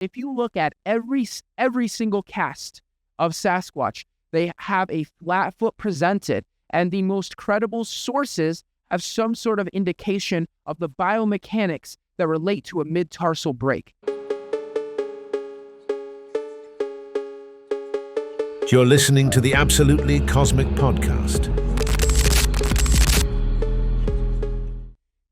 If you look at every single cast of Sasquatch, they have a flat foot presented, and the most credible sources have some sort of indication of the biomechanics that relate to a mid-tarsal break. You're listening to the Absolutely Cosmic Podcast.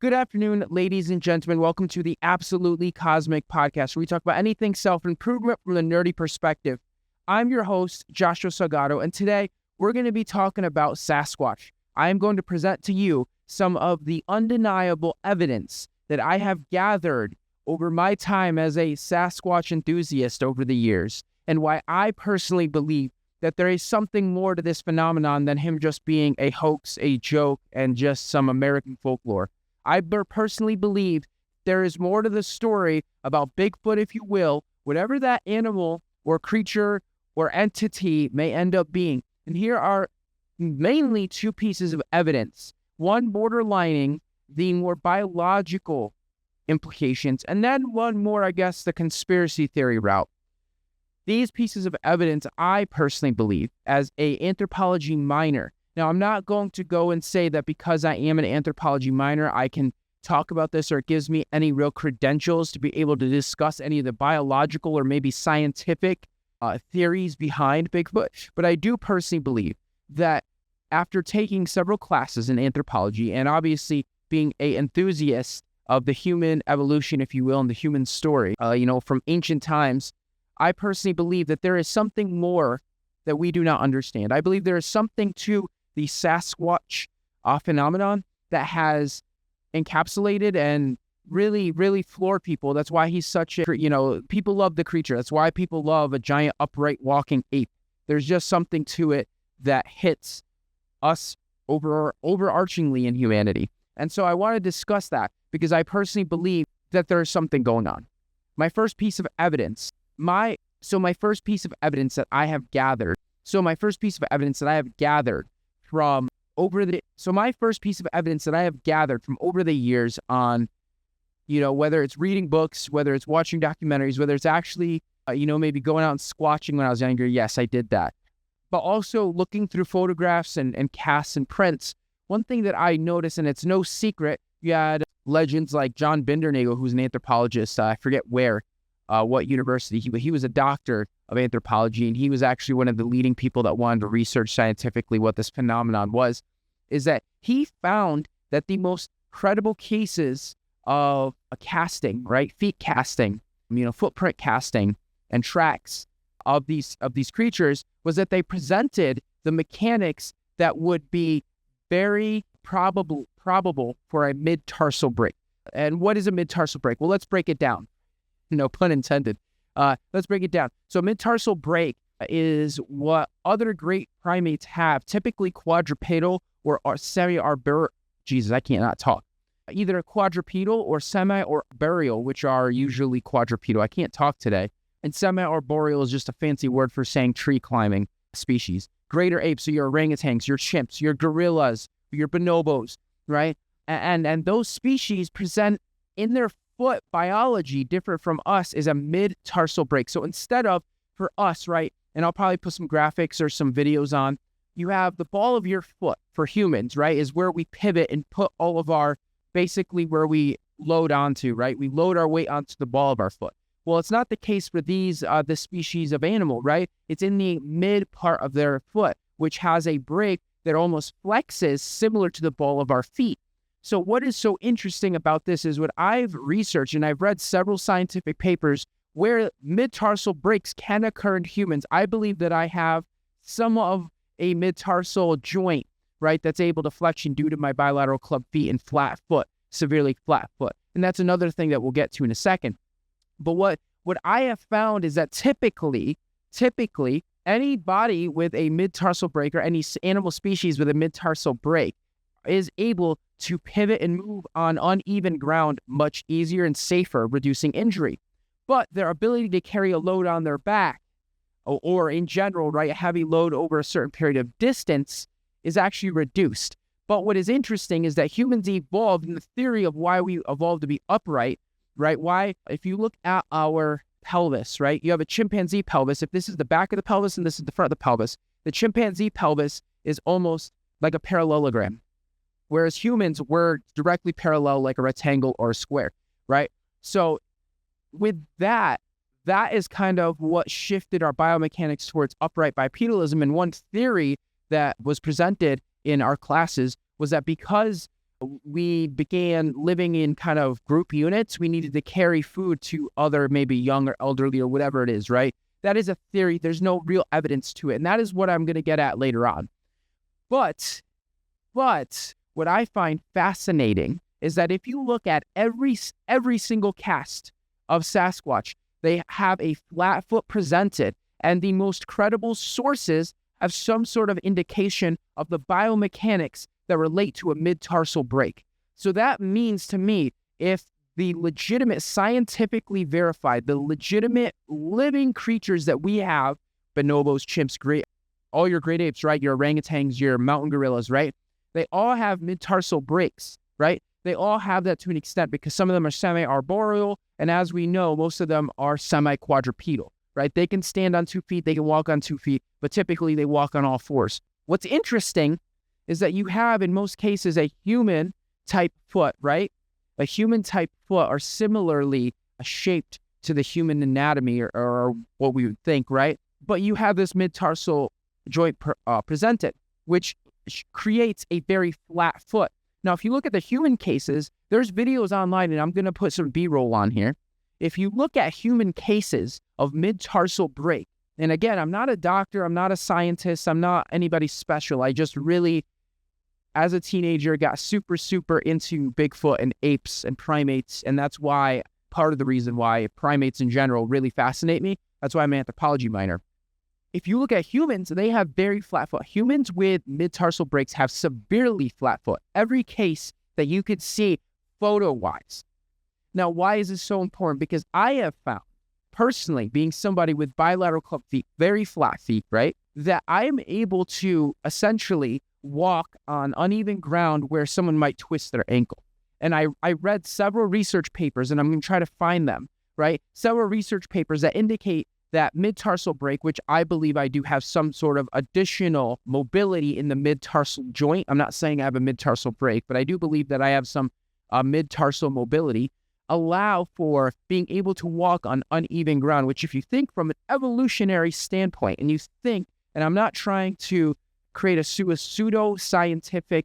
Good afternoon, ladies and gentlemen. Welcome to the Absolutely Cosmic Podcast, where we talk about anything self-improvement from the nerdy perspective. I'm your host, Joshua Salgado, and today we're going to be talking about Sasquatch. I am going to present to you some of the undeniable evidence that I have gathered over my time as a Sasquatch enthusiast over the years, and why I personally believe that there is something more to this phenomenon than him just being a hoax, a joke, and just some American folklore. I personally believe there is more to the story about Bigfoot, if you will, whatever that animal or creature or entity may end up being. And here are mainly two pieces of evidence. One borderlining the more biological implications, and then one more, I guess, the conspiracy theory route. These pieces of evidence, I personally believe, as an anthropology minor. Now, I'm not going to go and say that because I am an anthropology minor, I can talk about this or it gives me any real credentials to be able to discuss any of the biological or maybe scientific theories behind Bigfoot. But I do personally believe that after taking several classes in anthropology and obviously being an enthusiast of the human evolution, if you will, and the human story, from ancient times, I personally believe that there is something more that we do not understand. I believe there is something to the Sasquatch phenomenon that has encapsulated and really, really floored people. That's why he's such a, people love the creature. That's why people love a giant upright walking ape. There's just something to it that hits us overarchingly in humanity. And so I want to discuss that because I personally believe that there is something going on. My first piece of evidence that I have gathered from over the years on, whether it's reading books, whether it's watching documentaries, whether it's actually, maybe going out and squatching when I was younger. Yes, I did that. But also looking through photographs and casts and prints. One thing that I noticed, and it's no secret, you had legends like John Bindernagel, who's an anthropologist. I forget what university, he was a doctor of anthropology, and he was actually one of the leading people that wanted to research scientifically what this phenomenon was, is that he found that the most credible cases of a casting, right, feet casting, footprint casting and tracks of these creatures was that they presented the mechanics that would be very probable for a mid-tarsal break. And what is a mid-tarsal break? Well, let's break it down. No pun intended. Let's break it down. So mid-tarsal break is what other great primates have, typically quadrupedal or semi-arboreal. Jesus, I cannot talk. Either quadrupedal or semi-arboreal, which are usually quadrupedal. I can't talk today. And semi-arboreal is just a fancy word for saying tree climbing species. Greater apes, so your orangutans, your chimps, your gorillas, your bonobos, right? And those species present in their foot biology different from us is a mid-tarsal break. So instead of, for us, right, and I'll probably put some graphics or some videos on, you have the ball of your foot for humans, right, is where we pivot and put all of our, basically where we load onto, right? We load our weight onto the ball of our foot. Well, it's not the case for these, this species of animal, right? It's in the mid part of their foot, which has a break that almost flexes similar to the ball of our feet. So what is so interesting about this is what I've researched, and I've read several scientific papers where mid-tarsal breaks can occur in humans. I believe that I have some of a mid-tarsal joint, right, that's able to flexion due to my bilateral club feet and flat foot, severely flat foot. And that's another thing that we'll get to in a second. But what I have found is that typically, any body with a mid-tarsal break or any animal species with a mid-tarsal break is able to pivot and move on uneven ground much easier and safer, reducing injury. But their ability to carry a load on their back, or in general, right, a heavy load over a certain period of distance is actually reduced. But what is interesting is that humans evolved in the theory of why we evolved to be upright, right? Why, if you look at our pelvis, right? You have a chimpanzee pelvis. If this is the back of the pelvis and this is the front of the pelvis, the chimpanzee pelvis is almost like a parallelogram, whereas humans were directly parallel like a rectangle or a square, right? So with that is kind of what shifted our biomechanics towards upright bipedalism. And one theory that was presented in our classes was that because we began living in kind of group units, we needed to carry food to other maybe young or elderly or whatever it is, right? That is a theory. There's no real evidence to it. And that is what I'm going to get at later on. But what I find fascinating is that if you look at every single cast of Sasquatch, they have a flat foot presented, and the most credible sources have some sort of indication of the biomechanics that relate to a mid-tarsal break. So that means to me, if the legitimate, scientifically verified, the legitimate living creatures that we have, bonobos, chimps, all your great apes, right? Your orangutans, your mountain gorillas, right? They all have mid-tarsal breaks, right? They all have that to an extent because some of them are semi-arboreal, and as we know, most of them are semi-quadrupedal, right? They can stand on 2 feet, they can walk on 2 feet, but typically they walk on all fours. What's interesting is that you have, in most cases, a human-type foot, right? A human-type foot are similarly shaped to the human anatomy or what we would think, right? But you have this mid-tarsal joint presented, which creates a very flat foot. Now, if you look at the human cases, there's videos online, and I'm going to put some B-roll on here. If you look at human cases of mid-tarsal break, and again, I'm not a doctor, I'm not a scientist, I'm not anybody special. I just really, as a teenager, got super into Bigfoot and apes and primates, and that's why, part of the reason why primates in general really fascinate me. That's why I'm an anthropology minor. If you look at humans, they have very flat foot. Humans with mid-tarsal breaks have severely flat foot. Every case that you could see photo-wise. Now, why is this so important? Because I have found, personally, being somebody with bilateral club feet, very flat feet, right, that I am able to essentially walk on uneven ground where someone might twist their ankle. And I read several research papers, and I'm going to try to find them, right? Several research papers that indicate that mid-tarsal break, which I believe I do have some sort of additional mobility in the mid-tarsal joint. I'm not saying I have a mid-tarsal break, but I do believe that I have some mid-tarsal mobility, allow for being able to walk on uneven ground, which if you think from an evolutionary standpoint, and you think, and I'm not trying to create a pseudo-scientific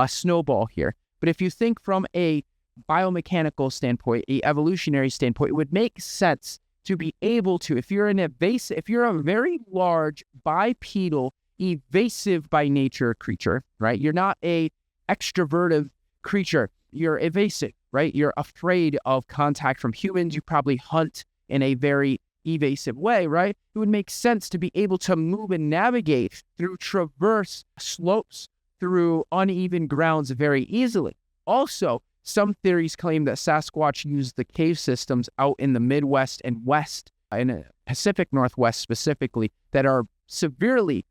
snowball here, but if you think from a biomechanical standpoint, a evolutionary standpoint, it would make sense to be able to, if you're a very large bipedal, evasive by nature creature, right? You're not a extrovertive creature. You're evasive, right? You're afraid of contact from humans. You probably hunt in a very evasive way, right? It would make sense to be able to move and navigate through traverse slopes, through uneven grounds very easily. Also, some theories claim that Sasquatch used the cave systems out in the Midwest and West, in the Pacific Northwest specifically, that are severely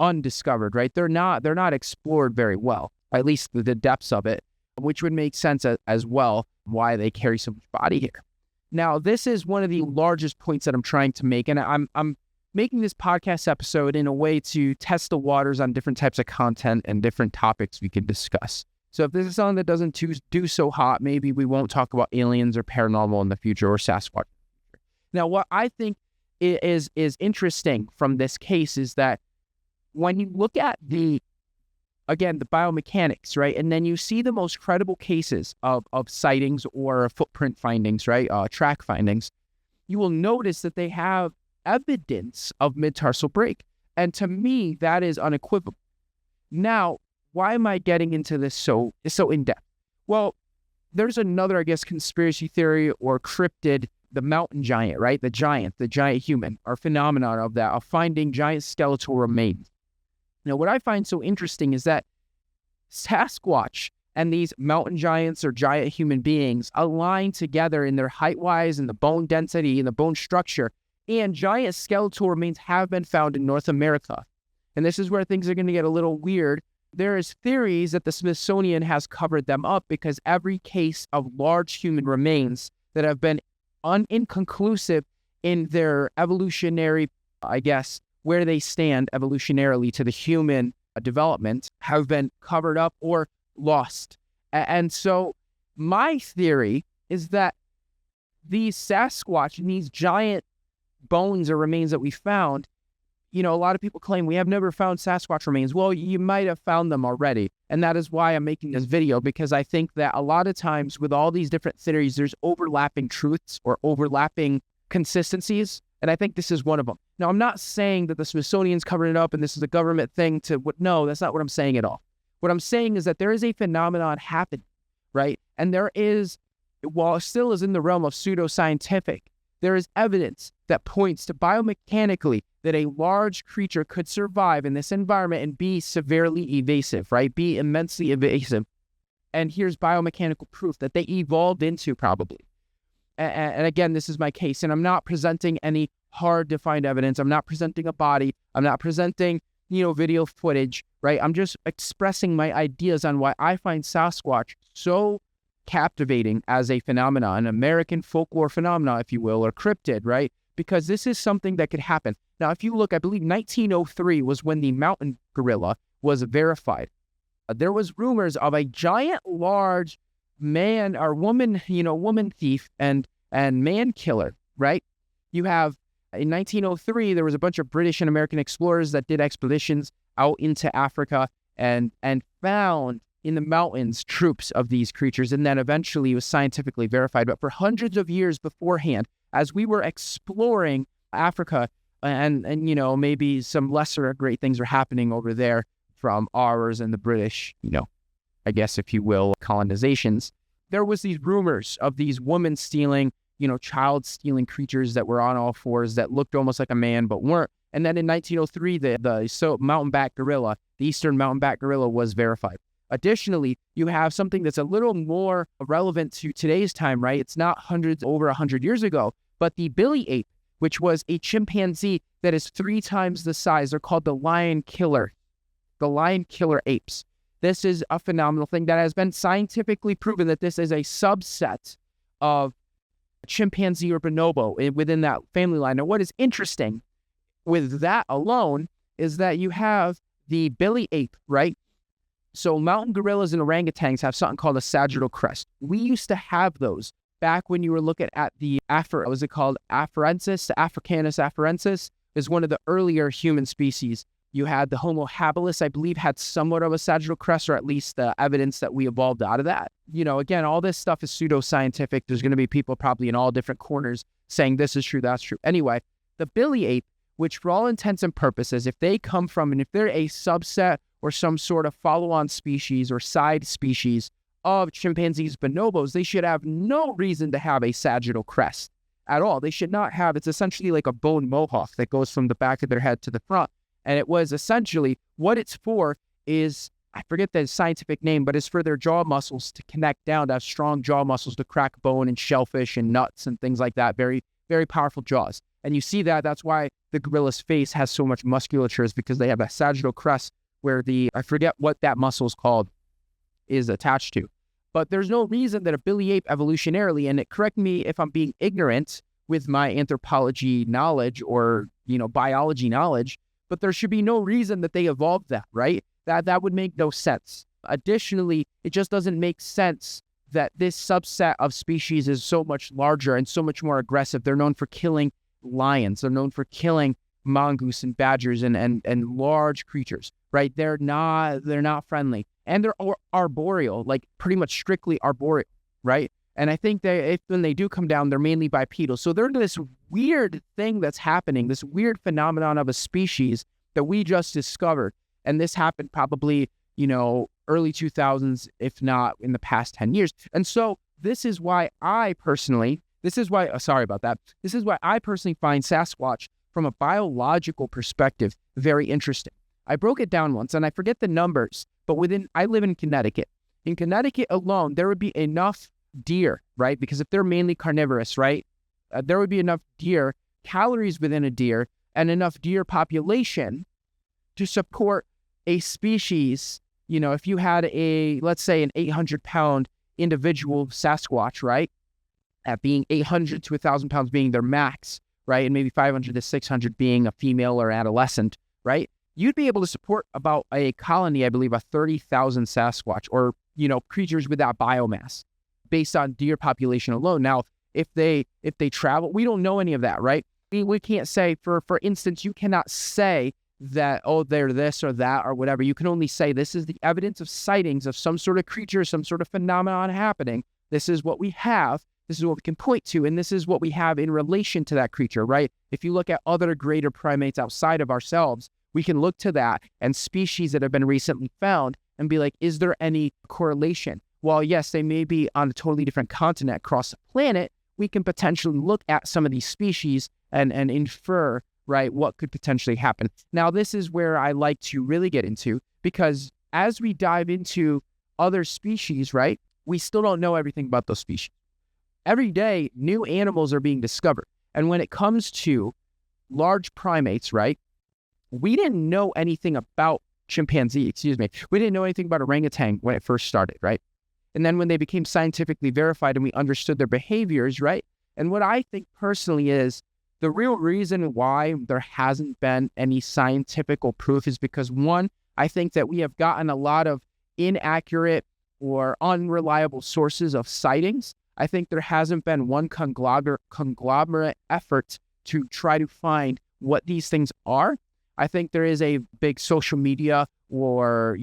undiscovered, right? They're not explored very well, at least the depths of it, which would make sense as well why they carry so much body here. Now, this is one of the largest points that I'm trying to make, and I'm making this podcast episode in a way to test the waters on different types of content and different topics we can discuss. So if this is something that doesn't do so hot, maybe we won't talk about aliens or paranormal in the future or Sasquatch. Now, what I think is interesting from this case is that when you look at the biomechanics, right, and then you see the most credible cases of sightings or footprint findings, right, track findings, you will notice that they have evidence of mid-tarsal break. And to me, that is unequivocal. Now, why am I getting into this so in-depth? Well, there's another, I guess, conspiracy theory or cryptid, the mountain giant, right? The giant human, or phenomenon of that, of finding giant skeletal remains. Now, what I find so interesting is that Sasquatch and these mountain giants or giant human beings align together in their height-wise and the bone density and the bone structure, and giant skeletal remains have been found in North America. And this is where things are going to get a little weird. There is theories that the Smithsonian has covered them up because every case of large human remains that have been inconclusive in their evolutionary, I guess, where they stand evolutionarily to the human development have been covered up or lost. And so my theory is that these Sasquatch and these giant bones or remains that we found, a lot of people claim we have never found Sasquatch remains. Well, you might have found them already. And that is why I'm making this video, because I think that a lot of times with all these different theories, there's overlapping truths or overlapping consistencies. And I think this is one of them. Now, I'm not saying that the Smithsonian's covering it up and this is a government thing no, that's not what I'm saying at all. What I'm saying is that there is a phenomenon happening, right? And there is, while it still is in the realm of pseudoscientific, there is evidence that points to biomechanically that a large creature could survive in this environment and be severely evasive, right? Be immensely evasive. And here's biomechanical proof that they evolved into probably. And again, this is my case, and I'm not presenting any hard to find evidence. I'm not presenting a body. I'm not presenting, video footage, right? I'm just expressing my ideas on why I find Sasquatch so captivating as a phenomenon, an American folklore phenomenon, if you will, or cryptid, right? Because this is something that could happen. Now, if you look, I believe 1903 was when the mountain gorilla was verified. There was rumors of a giant, large man or woman, woman thief and man killer, right? You have, in 1903, there was a bunch of British and American explorers that did expeditions out into Africa and found in the mountains troops of these creatures, and then eventually it was scientifically verified. But for hundreds of years beforehand, as we were exploring Africa and maybe some lesser great things were happening over there from ours and the British, I guess, if you will, colonizations, there was these rumors of these woman stealing, child stealing creatures that were on all fours that looked almost like a man but weren't. And then in 1903, the mountain-back gorilla, the eastern mountain-back gorilla, was verified. Additionally, you have something that's a little more relevant to today's time, right? It's not over 100 years ago, but the billy ape, which was a chimpanzee that is 3 times the size. They're called the lion killer apes. This is a phenomenal thing that has been scientifically proven that this is a subset of chimpanzee or bonobo within that family line. Now, what is interesting with that alone is that you have the billy ape, right? So mountain gorillas and orangutans have something called a sagittal crest. We used to have those back when you were looking at the was it called Afarensis? Africanus afarensis is one of the earlier human species. You had the Homo habilis, I believe, had somewhat of a sagittal crest, or at least the evidence that we evolved out of that. Again, all this stuff is pseudoscientific. There's going to be people probably in all different corners saying this is true, that's true. Anyway, the billy ape, which for all intents and purposes, if they come from, and if they're a subset or some sort of follow-on species or side species of chimpanzees, bonobos, they should have no reason to have a sagittal crest at all. They should not have, it's essentially like a bone mohawk that goes from the back of their head to the front. And it was essentially, what it's for is, I forget the scientific name, but it's for their jaw muscles to connect down, to have strong jaw muscles to crack bone and shellfish and nuts and things like that. Very, very powerful jaws. And you see that's why the gorilla's face has so much musculature, is because they have a sagittal crest where I forget what that muscle is called, is attached to. But there's no reason that a billy ape evolutionarily, and correct me if I'm being ignorant with my anthropology knowledge or, biology knowledge, but there should be no reason that they evolved that, right? That would make no sense. Additionally, it just doesn't make sense that this subset of species is so much larger and so much more aggressive. They're known for killing lions. They're known for killing mongoose and badgers and large creatures, right? They're not friendly. And they're arboreal, like pretty much strictly arboreal, right? And I think when they do come down, they're mainly bipedal. So they're this weird thing that's happening, this weird phenomenon of a species that we just discovered. And this happened probably, early 2000s, if not in the past 10 years. And so this is why I personally find Sasquatch from a biological perspective very interesting. I broke it down once, and I forget the numbers, but I live in Connecticut. In Connecticut alone, there would be enough deer, right? Because if they're mainly carnivorous, right? There would be enough deer, calories within a deer, and enough deer population to support a species. If you had let's say an 800-pound individual Sasquatch, right? At being 800 to 1,000 pounds being their max, right? And maybe 500 to 600 being a female or adolescent, right? You'd be able to support about a colony, I believe, of 30,000 Sasquatch or, creatures with that biomass based on deer population alone. Now, if they travel, we don't know any of that, right? We can't say, for instance, you cannot say that, oh, they're this or that or whatever. You can only say this is the evidence of sightings of some sort of creature, some sort of phenomenon happening. This is what we have. This is what we can point to. And this is what we have in relation to that creature, right? If you look at other greater primates outside of ourselves, we can look to that and species that have been recently found and be like, is there any correlation? While yes, they may be on a totally different continent across the planet, we can potentially look at some of these species and infer, right, what could potentially happen. Now, this is where I like to really get into, because as we dive into other species, right, we still don't know everything about those species. Every day, new animals are being discovered. And when it comes to large primates, right, we didn't know anything about chimpanzee, We didn't know anything about orangutan when it first started, right? And then when they became scientifically verified and we understood their behaviors, right? And what I think personally is the real reason why there hasn't been any scientific proof is because, one, I think that we have gotten a lot of inaccurate or unreliable sources of sightings. I think there hasn't been one conglomerate effort to try to find what these things are. I think there is a big social media or,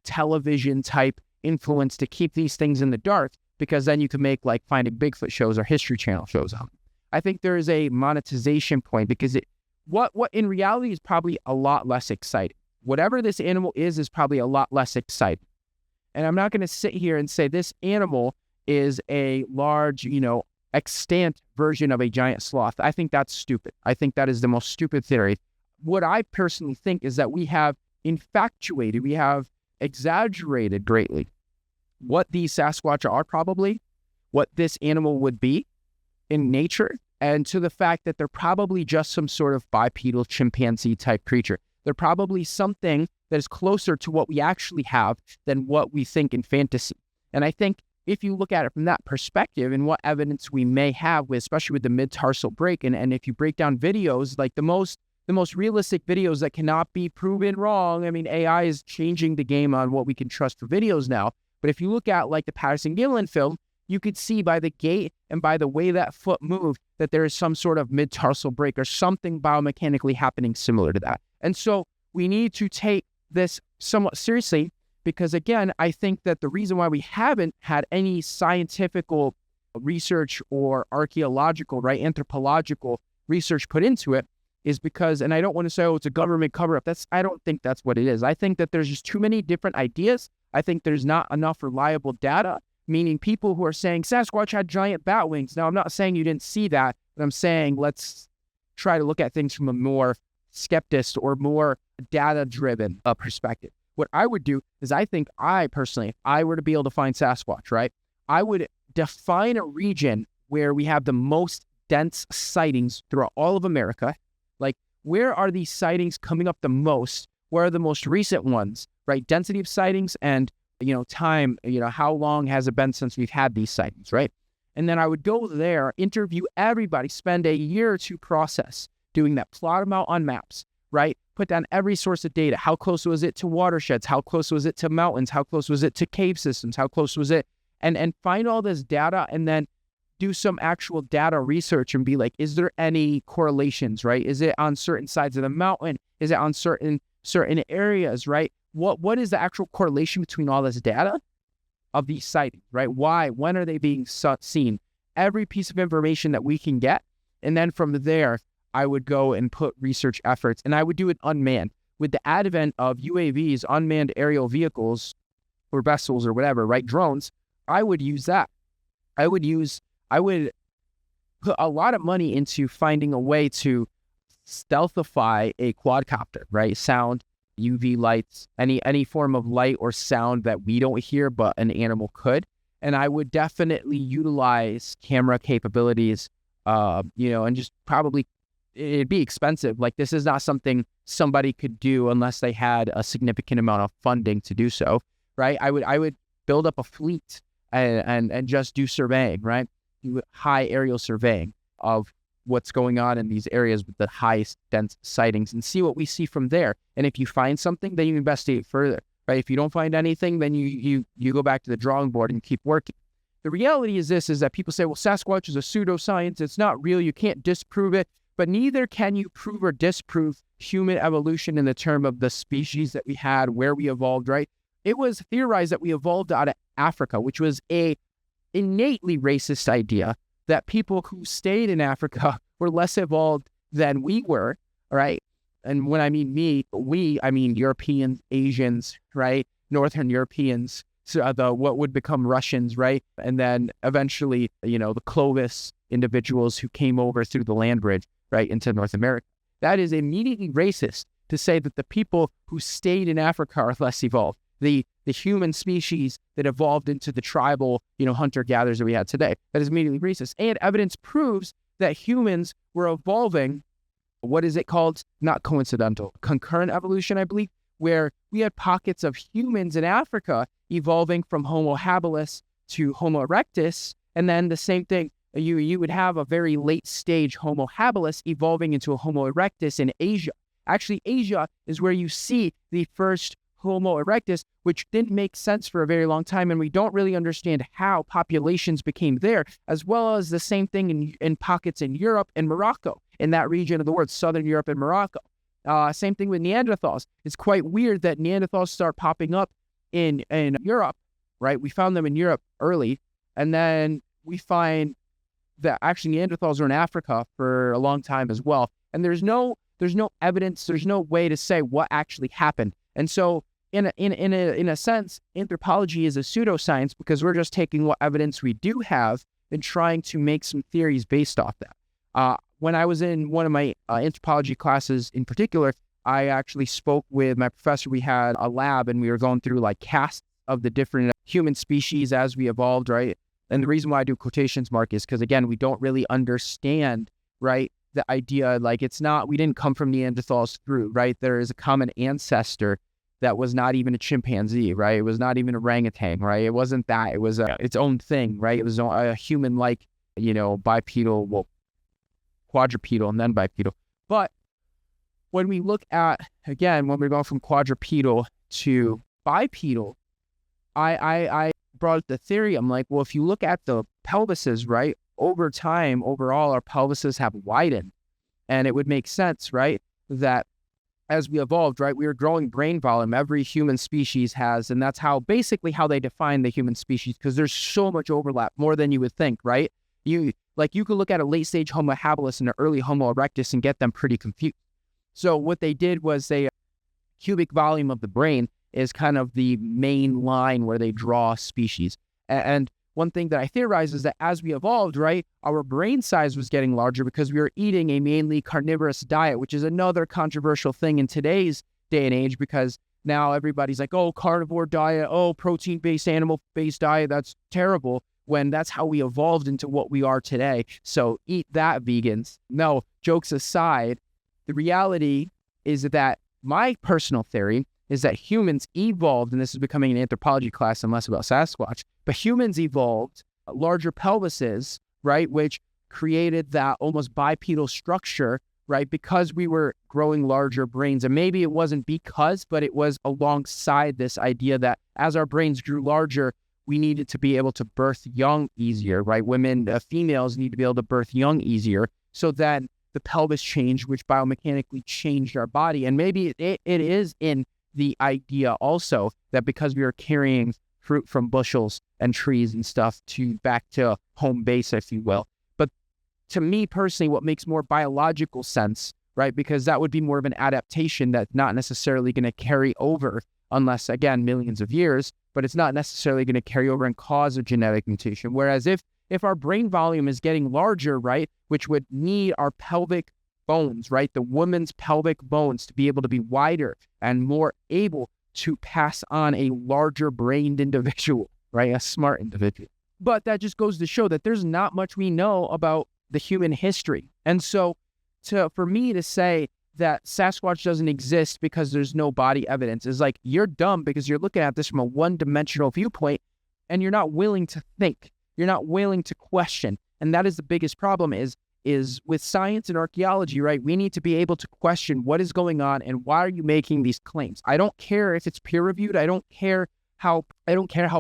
television type influence to keep these things in the dark, because then you can make like Finding Bigfoot shows or History Channel shows on. I think there is a monetization point, because what in reality is probably a lot less exciting. Whatever this animal is probably a lot less exciting. And I'm not going to sit here and say this animal is a large, extant version of a giant sloth. I think that's stupid. I think that is the most stupid theory. What I personally think is that we have exaggerated greatly what these Sasquatch are probably, what this animal would be in nature, and to the fact that they're probably just some sort of bipedal chimpanzee type creature. They're probably something that is closer to what we actually have than what we think in fantasy. And I think if you look at it from that perspective and what evidence we may have, especially with the mid-tarsal break, and if you break down videos, like the most realistic videos that cannot be proven wrong. I mean, AI is changing the game on what we can trust for videos now. But if you look at like the Patterson-Gimlin film, you could see by the gait and by the way that foot moved that there is some sort of mid-tarsal break or something biomechanically happening similar to that. And so we need to take this somewhat seriously, because again, I think that the reason why we haven't had any scientific research or archaeological, right, anthropological research put into it is because, and I don't want to say, oh, it's a government cover-up. I don't think that's what it is. I think that there's just too many different ideas. I think there's not enough reliable data, meaning people who are saying Sasquatch had giant bat wings. Now, I'm not saying you didn't see that, but I'm saying let's try to look at things from a more skeptic or more data-driven perspective. What I would do is I think personally, if I were to be able to find Sasquatch, right, I would define a region where we have the most dense sightings throughout all of America. Like, where are these sightings coming up the most? Where are the most recent ones, right? Density of sightings and, time, how long has it been since we've had these sightings, right? And then I would go there, interview everybody, spend a year or two process doing that, plot them out on maps, right? Put down every source of data. How close was it to watersheds? How close was it to mountains? How close was it to cave systems? How close was it? And find all this data and then do some actual data research and be like, is there any correlations, right? Is it on certain sides of the mountain? Is it on certain areas, right? What is the actual correlation between all this data of these sightings, right? Why? When are they being seen? Every piece of information that we can get. And then from there, I would go and put research efforts, and I would do it unmanned. With the advent of UAVs, unmanned aerial vehicles or vessels or whatever, right? Drones, I would use that. I would put a lot of money into finding a way to stealthify a quadcopter, right? Sound, UV lights, any form of light or sound that we don't hear, but an animal could. And I would definitely utilize camera capabilities, and just probably, it'd be expensive. Like, this is not something somebody could do unless they had a significant amount of funding to do so, right? I would build up a fleet and just do surveying, right? Do high aerial surveying of what's going on in these areas with the highest dense sightings and see what we see from there. And if you find something, then you investigate further, right? If you don't find anything, then you go back to the drawing board and keep working. The reality is this, is that people say, well, Sasquatch is a pseudoscience. It's not real. You can't disprove it. But neither can you prove or disprove human evolution in the term of the species that we had, where we evolved, right? It was theorized that we evolved out of Africa, which was a innately racist idea, that people who stayed in Africa were less evolved than we were, right? And when I mean we, I mean Europeans, Asians, right? Northern Europeans, so what would become Russians, right? And then eventually, the Clovis individuals who came over through the land bridge, right, into North America. That is immediately racist to say that the people who stayed in Africa are less evolved. The human species that evolved into the tribal, hunter-gatherers that we had today. That is immediately racist. And evidence proves that humans were evolving, what is it called? Not coincidental, concurrent evolution, I believe, where we had pockets of humans in Africa evolving from Homo habilis to Homo erectus, and then the same thing, you would have a very late stage Homo habilis evolving into a Homo erectus in Asia. Actually, Asia is where you see the first Homo erectus, which didn't make sense for a very long time, and we don't really understand how populations became there, as well as the same thing in pockets in Europe and Morocco, in that region of the world, Southern Europe and Morocco. Same thing with Neanderthals. It's quite weird that Neanderthals start popping up in Europe, right? We found them in Europe early, and then we find that actually Neanderthals are in Africa for a long time as well. And there's no evidence, there's no way to say what actually happened. And so in a sense, anthropology is a pseudoscience because we're just taking what evidence we do have and trying to make some theories based off that. When I was in one of my anthropology classes in particular, I actually spoke with my professor. We had a lab and we were going through like casts of the different human species as we evolved, right? And the reason why I do quotations mark is because, again, we don't really understand, right, the idea, like we didn't come from Neanderthals through, right? There is a common ancestor that was not even a chimpanzee, right? It was not even orangutan, right? It wasn't that. It was its own thing, right? It was a human-like, bipedal, well, quadrupedal and then bipedal. But when we look at, again, when we're going from quadrupedal to bipedal, I brought up the theory. I'm like, well, if you look at the pelvises, right, over time, overall, our pelvises have widened. And it would make sense, right, that as we evolved, right, we were growing brain volume. Every human species has, and that's basically how they define the human species, because there's so much overlap, more than you would think, right? You could look at a late stage Homo habilis and an early Homo erectus and get them pretty confused. So what they did was cubic volume of the brain is kind of the main line where they draw species. And one thing that I theorize is that as we evolved, right, our brain size was getting larger because we were eating a mainly carnivorous diet, which is another controversial thing in today's day and age, because now everybody's like, oh, carnivore diet, oh, protein-based, animal-based diet, that's terrible, when that's how we evolved into what we are today. So eat that, vegans. No, jokes aside, the reality is that my personal theory is that humans evolved, and this is becoming an anthropology class and less about Sasquatch, but humans evolved larger pelvises, right, which created that almost bipedal structure, right, because we were growing larger brains. And maybe it wasn't because, but it was alongside this idea that as our brains grew larger, we needed to be able to birth young easier, right? Females need to be able to birth young easier. So then the pelvis changed, which biomechanically changed our body. And maybe it is in the idea also that because we are carrying fruit from bushels and trees and stuff back to home base, if you will. But to me personally, what makes more biological sense, right? Because that would be more of an adaptation that's not necessarily going to carry over unless, again, millions of years, but it's not necessarily going to carry over and cause a genetic mutation. Whereas if our brain volume is getting larger, right, which would need our pelvic bones, right, the woman's pelvic bones to be able to be wider and more able to pass on a larger brained individual, right, a smart individual. But that just goes to show that there's not much we know about the human history. And so for me to say that Sasquatch doesn't exist because there's no body evidence is like, you're dumb because you're looking at this from a one-dimensional viewpoint and you're not willing to think. You're not willing to question. And that is the biggest problem, is is with science and archaeology, right? We need to be able to question what is going on and why are you making these claims? I don't care if it's peer reviewed. I don't care how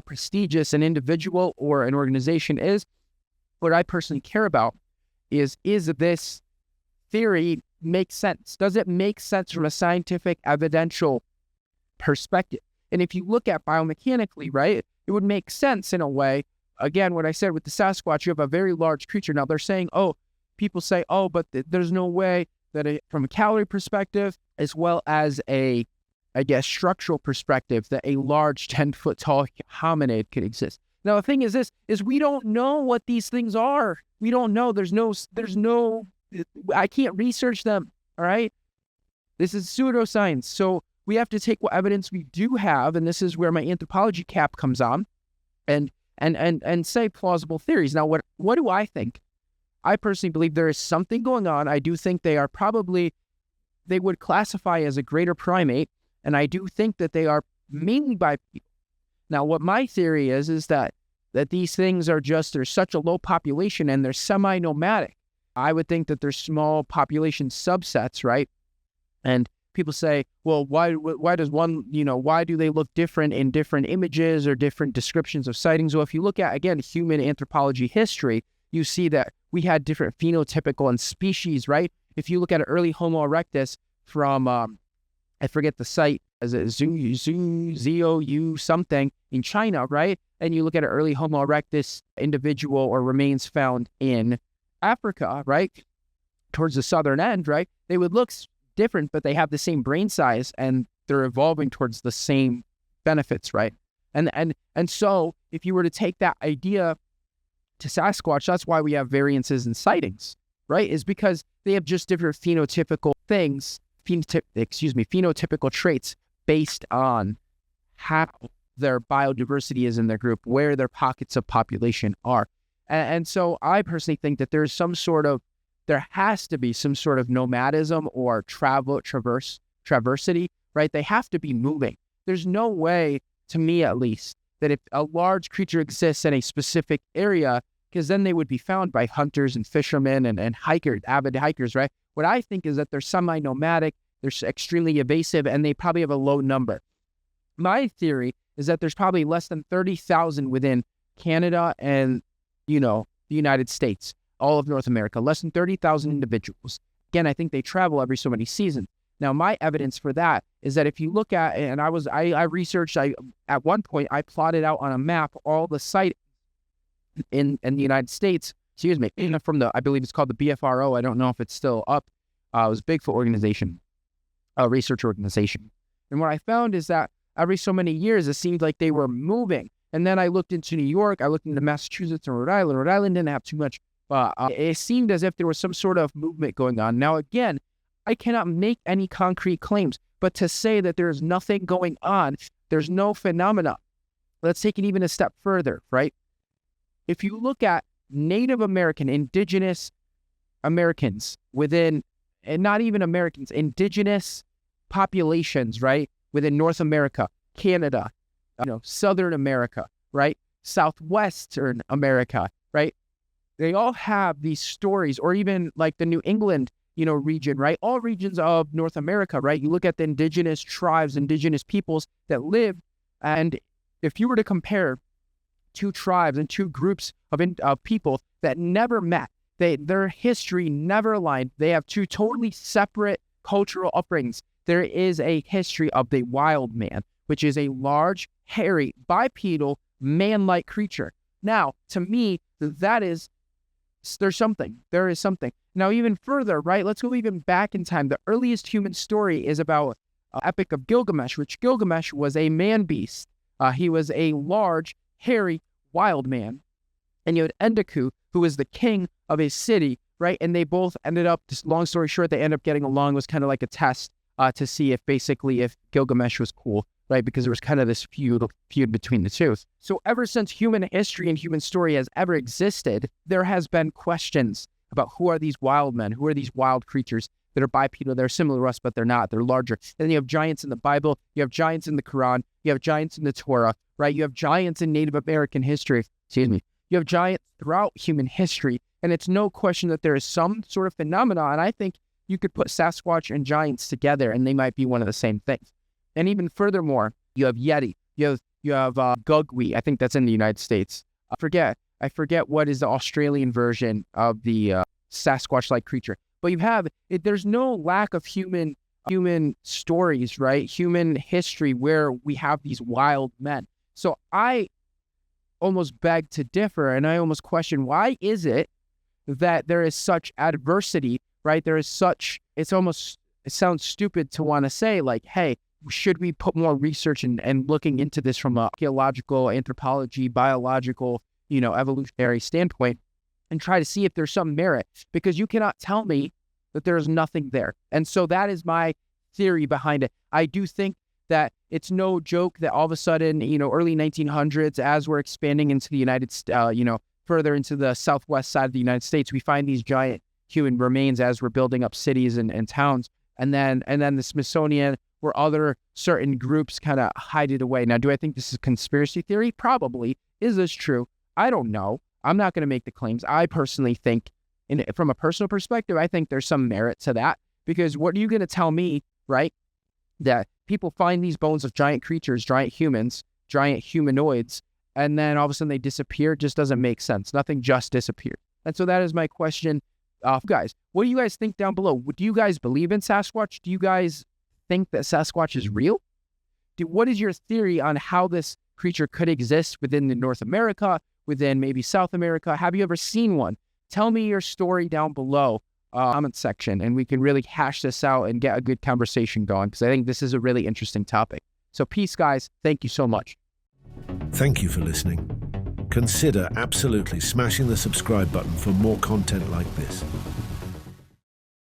prestigious an individual or an organization is. What I personally care about is this theory make sense? Does it make sense from a scientific, evidential perspective? And if you look at biomechanically, right, it would make sense in a way. Again, what I said with the Sasquatch, you have a very large creature. Now they're saying, people say, but there's no way that from a calorie perspective, as well as a, I guess, structural perspective, that a large 10-foot tall hominid could exist. Now, the thing is we don't know what these things are. We don't know. There's no, I can't research them. All right. This is pseudoscience. So we have to take what evidence we do have. And this is where my anthropology cap comes on and say plausible theories. Now, what do I think? I personally believe there is something going on. I do think they would classify as a greater primate. And I do think that they are mainly bipedal. Now, what my theory is that these things there's such a low population and they're semi-nomadic. I would think that there's small population subsets, right? And people say, well, why does one, why do they look different in different images or different descriptions of sightings? Well, if you look at, again, human anthropology history, you see that we had different phenotypical and species, right? If you look at an early Homo erectus from, I forget the site, as a ZOU something in China, right? And you look at an early Homo erectus individual or remains found in Africa, right? Towards the southern end, right? They would look different, but they have the same brain size and they're evolving towards the same benefits, right? And so if you were to take that idea to Sasquatch, that's why we have variances in sightings, right? Is because they have just different phenotypical things, phenotypical traits based on how their biodiversity is in their group, where their pockets of population are. And so I personally think that there has to be some sort of nomadism or traversity, right? They have to be moving. There's no way, to me at least, that if a large creature exists in a specific area, because then they would be found by hunters and fishermen and hikers, avid hikers, right? What I think is that they're semi-nomadic, they're extremely evasive, and they probably have a low number. My theory is that there's probably less than 30,000 within Canada and, the United States, all of North America, less than 30,000 individuals. Again, I think they travel every so many seasons. Now, my evidence for that is that if you look at, and I researched, at one point, I plotted out on a map all the sites in the United States, from I believe it's called the BFRO. I don't know if it's still up. It was a Bigfoot organization, a research organization. And what I found is that every so many years, it seemed like they were moving. And then I looked into New York, I looked into Massachusetts and Rhode Island. Rhode Island didn't have too much, but it seemed as if there was some sort of movement going on. Now, again, I cannot make any concrete claims, but to say that there's nothing going on, there's no phenomena. Let's take it even a step further, right? If you look at Native American, indigenous Americans within, and not even Americans, indigenous populations, right? Within North America, Canada, Southern America, right? Southwestern America, right? They all have these stories, or even like the New England, region, right? All regions of North America, right? You look at the indigenous tribes, indigenous peoples that live, and if you were to compare two tribes and two groups of people that never met, their history never aligned. They have two totally separate cultural upbringings. There is a history of the wild man, which is a large, hairy, bipedal, man-like creature. Now, to me, there is something. Now, even further, right? Let's go even back in time. The earliest human story is about Epic of Gilgamesh, which Gilgamesh was a man-beast. He was a large, hairy, wild man. And you had Enkidu, who was the king of a city, right? And they both ended up, just long story short, they ended up getting along. It was kind of like a test to see if Gilgamesh was cool, right? Because there was kind of this feud between the two. So ever since human history and human story has ever existed, there has been questions about who are these wild men? Who are these wild creatures that are bipedal? They're similar to us, but they're not. They're larger. And then you have giants in the Bible. You have giants in the Quran. You have giants in the Torah, right? You have giants in Native American history. You have giants throughout human history And it's no question that there is some sort of phenomenon. And I think you could put Sasquatch and giants together and they might be one of the same things. And even furthermore, you have Yeti, you have Gugwi. I think that's in the United States. I forget what is the Australian version of the Sasquatch-like creature. But you have it. There's no lack of human stories, right? Human history where we have these wild men. So I almost beg to differ, and I almost question, why is it that there is such adversity, right? There is such, it sounds stupid to want to say, like, hey, should we put more research and looking into this from an archaeological, anthropology, biological, evolutionary standpoint and try to see if there's some merit? Because you cannot tell me that there's nothing there. And so that is my theory behind it. I do think that it's no joke that all of a sudden, early 1900s, as we're expanding into the United States, further into the southwest side of the United States, we find these giant human remains as we're building up cities and towns. And then the Smithsonian or other certain groups kind of hide it away. Now, do I think this is a conspiracy theory? Probably. Is this true? I don't know. I'm not going to make the claims. I personally think, from a personal perspective, I think there's some merit to that. Because what are you going to tell me, right, that people find these bones of giant creatures, giant humans, giant humanoids, and then all of a sudden they disappear? It just doesn't make sense. Nothing just disappeared. And so that is my question. Guys, what do you guys think down below? Do you guys believe in Sasquatch? Do you guys think that Sasquatch is real? What is your theory on how this creature could exist within North America, within maybe South America? Have you ever seen one? Tell me your story down below comment section, and we can really hash this out and get a good conversation going, because I think this is a really interesting topic. So peace, guys. Thank you so much. Thank you for listening. Consider absolutely smashing the subscribe button for more content like this.